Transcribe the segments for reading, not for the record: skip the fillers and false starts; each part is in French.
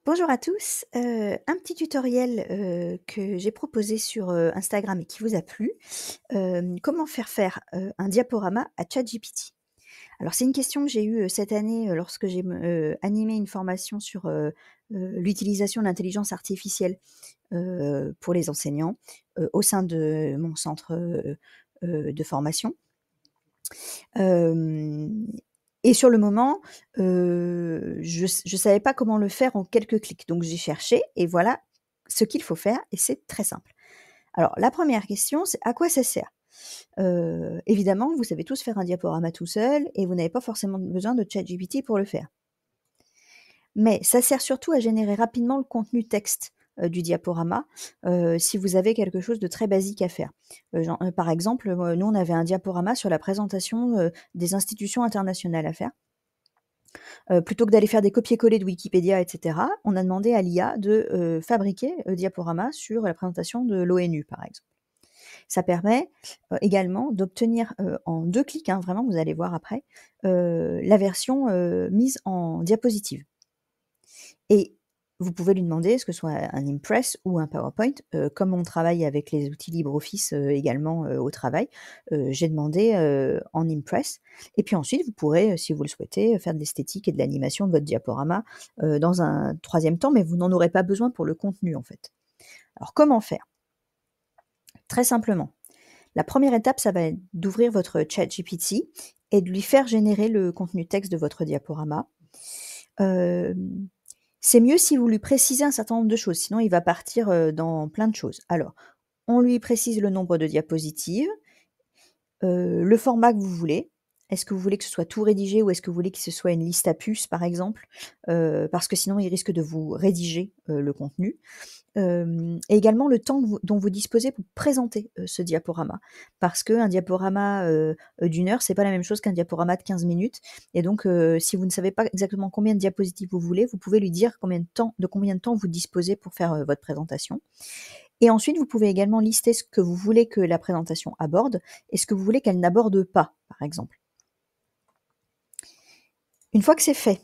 Bonjour à tous, un petit tutoriel, que j'ai proposé sur, Instagram et qui vous a plu. Comment un diaporama à ChatGPT? Alors c'est une question que j'ai eue, cette année, lorsque j'ai animé une formation sur, l'utilisation de l'intelligence artificielle, pour les enseignants, au sein de mon centre, de formation. Hem et sur le moment, je savais pas comment le faire en quelques clics. Donc j'ai cherché et voilà ce qu'il faut faire et c'est très simple. Alors la première question, c'est: à quoi ça sert? Évidemment, vous savez tous faire un diaporama tout seul et vous n'avez pas forcément besoin de ChatGPT pour le faire. Mais ça sert surtout à générer rapidement le contenu texte, du diaporama, si vous avez quelque chose de très basique à faire. Par exemple, nous on avait un diaporama sur la présentation, des institutions internationales à faire. Plutôt que d'aller faire des copier-coller de Wikipédia et cetera, on a demandé à l'IA de, fabriquer le diaporama sur la présentation de l'ONU, par exemple. Ça permet, également d'obtenir, en 2 clics, hein, vraiment, vous allez voir après, la version, mise en diapositive. Et vous pouvez lui demander ce que ce soit un Impress ou un PowerPoint. Comme on travaille avec les outils LibreOffice, également, au travail, j'ai demandé, en Impress et puis ensuite vous pourrez, si vous le souhaitez, faire de l'esthétique et de l'animation de votre diaporama, dans un troisième temps, mais vous n'en aurez pas besoin pour le contenu, en fait. Alors comment faire? Très simplement, la première étape, ça va être d'ouvrir votre ChatGPT et de lui faire générer le contenu texte de votre diaporama. Hem C'est mieux si vous lui précisez un certain nombre de choses, sinon il va partir, dans plein de choses. Alors, on lui précise le nombre de diapositives, le format que vous voulez. Est-ce que vous voulez que ce soit tout rédigé ou est-ce que vous voulez que ce soit une liste à puces, par exemple? Parce que sinon il risque de vous rédiger, le contenu. Et également le temps que vous dont vous disposez pour présenter, ce diaporama. Parce qu'un diaporama, d'1 heure, c'est pas la même chose qu'un diaporama de 15 minutes et donc si vous ne savez pas exactement combien de diapositives vous voulez, vous pouvez lui dire combien de temps vous disposez pour faire, votre présentation et ensuite vous pouvez également lister ce que vous voulez que la présentation aborde et ce que vous voulez qu'elle n'aborde pas, par exemple. Une fois que c'est fait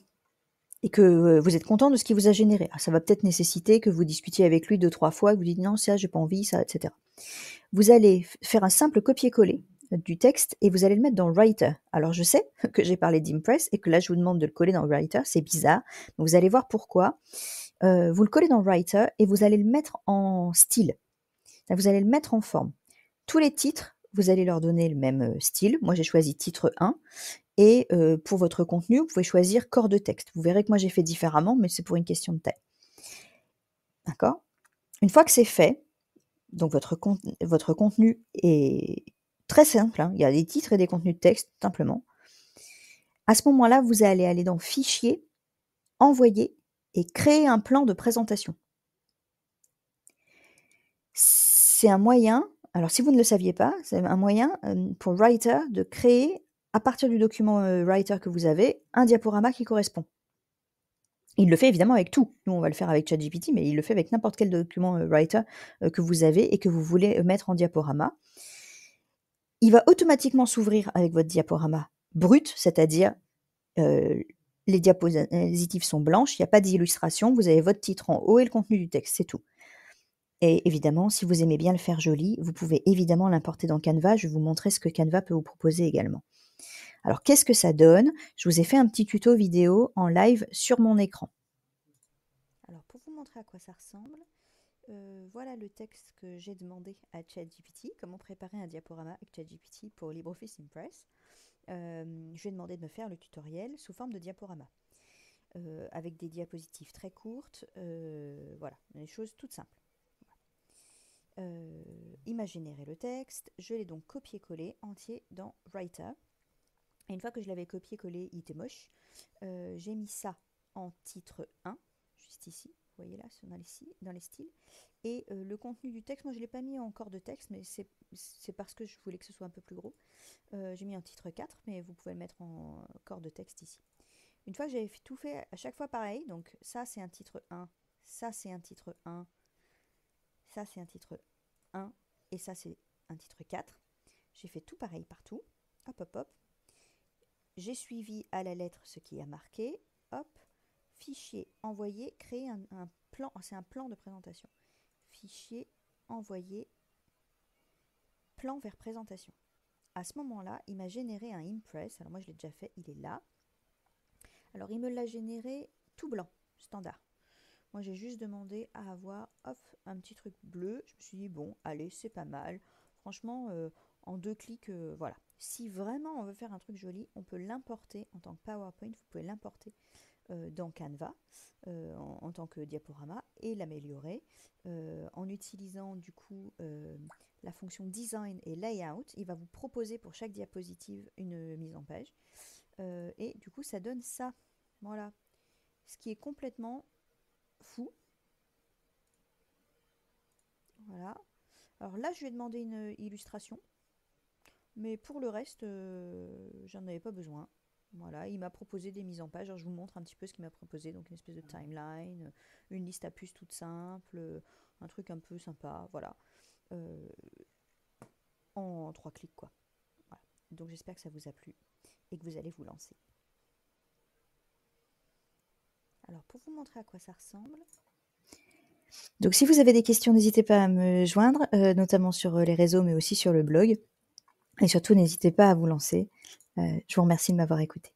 et que, vous êtes content de ce qu'il vous a généré. Ah, ça va peut-être nécessiter que vous discutiez avec lui 2-3 fois, que vous dites: «Non, ça j'ai pas envie, ça» et cetera. Vous allez faire un simple copier-coller, du texte et vous allez le mettre dans Writer. Alors je sais que j'ai parlé d'Impress et que là je vous demande de le coller dans Writer, c'est bizarre, mais vous allez voir pourquoi. Vous le collez dans Writer et vous allez le mettre en style. Vous allez le mettre en forme. Tous les titres, vous allez leur donner le même, style. Moi j'ai choisi titre 1 et pour votre contenu, vous pouvez choisir corps de texte. Vous verrez que moi j'ai fait différemment, mais c'est pour une question de taille. D'accord? Une fois que c'est fait, donc votre contenu est très simple, hein, il y a des titres et des contenus de texte, simplement. À ce moment-là, vous allez aller dans Fichier, Envoyer et créer un plan de présentation. C'est un moyen, alors si vous ne le saviez pas, c'est un moyen, pour Writer de créer, à partir du document, Writer que vous avez, un diaporama qui correspond. Il le fait évidemment avec tout. Nous, on va le faire avec ChatGPT, mais il le fait avec n'importe quel document, Writer, que vous avez et que vous voulez, mettre en diaporama. Il va automatiquement s'ouvrir avec votre diaporama brut, c'est-à-dire, heu, les diapositives sont blanches, il y a pas d'illustration, vous avez votre titre en haut et le contenu du texte, c'est tout. Et évidemment, si vous aimez bien le faire joli, vous pouvez évidemment l'importer dans Canva. Je vais vous montrer ce que Canva peut vous proposer également. Alors qu'est-ce que ça donne? Je vous ai fait un petit tuto vidéo en live sur mon écran. Alors pour vous montrer à quoi ça ressemble, voilà le texte que j'ai demandé à ChatGPT, comment préparer un diaporama avec ChatGPT pour LibreOffice Impress. Je lui ai demandé de me faire le tutoriel sous forme de diaporama, avec des diapositives très courtes, voilà, des choses toutes simples. Il m'a généré le texte, je l'ai donc copié-collé entier dans Writer. Et une fois que je l'avais copié-collé, il était moche. J'ai mis ça en titre 1, juste ici, vous voyez là, dans les styles. Et le contenu du texte, moi je ne l'ai pas mis en corps de texte, mais c'est parce que je voulais que ce soit un peu plus gros. J'ai mis en titre 4, mais vous pouvez le mettre en corps de texte ici. Une fois que j'avais tout fait, à chaque fois pareil, donc ça c'est un titre 1, ça c'est un titre 1, ça c'est un titre 1 et ça c'est un titre 4. J'ai fait tout pareil partout. Hop, hop, hop. J'ai suivi à la lettre ce qui a marqué. Hop. fichier, envoyer, créer un plan. C'est un plan de présentation. Fichier, envoyer, plan vers présentation. À ce moment-là, il m'a généré un Impress. Alors moi, je l'ai déjà fait, il est là. Alors, il me l'a généré tout blanc, standard. Moi, j'ai juste demandé à avoir un petit truc bleu. Je me suis dit, bon, allez, c'est pas mal. Franchement, en 2 clics, voilà. Si vraiment on veut faire un truc joli, on peut l'importer en tant que PowerPoint. Vous pouvez l'importer dans Canva en tant que diaporama et l'améliorer en utilisant du coup la fonction design et layout. Il va vous proposer pour chaque diapositive une mise en page et du coup ça donne ça. Voilà. Ce qui est complètement fou. Voilà. Alors là, je lui ai demandé une illustration, mais pour le reste, j'en avais pas besoin. Voilà, il m'a proposé des mises en page. Alors, je vous montre un petit peu ce qu'il m'a proposé. Donc, une espèce de timeline, une liste à puces toute simple, un truc un peu sympa. Voilà. Euh, en 3 clics, quoi. Voilà. Donc, j'espère que ça vous a plu et que vous allez vous lancer. Alors, pour vous montrer à quoi ça ressemble. Donc, si vous avez des questions, n'hésitez pas à me joindre, notamment sur les réseaux, mais aussi sur le blog. Et surtout, n'hésitez pas à vous lancer. Je vous remercie de m'avoir écouté.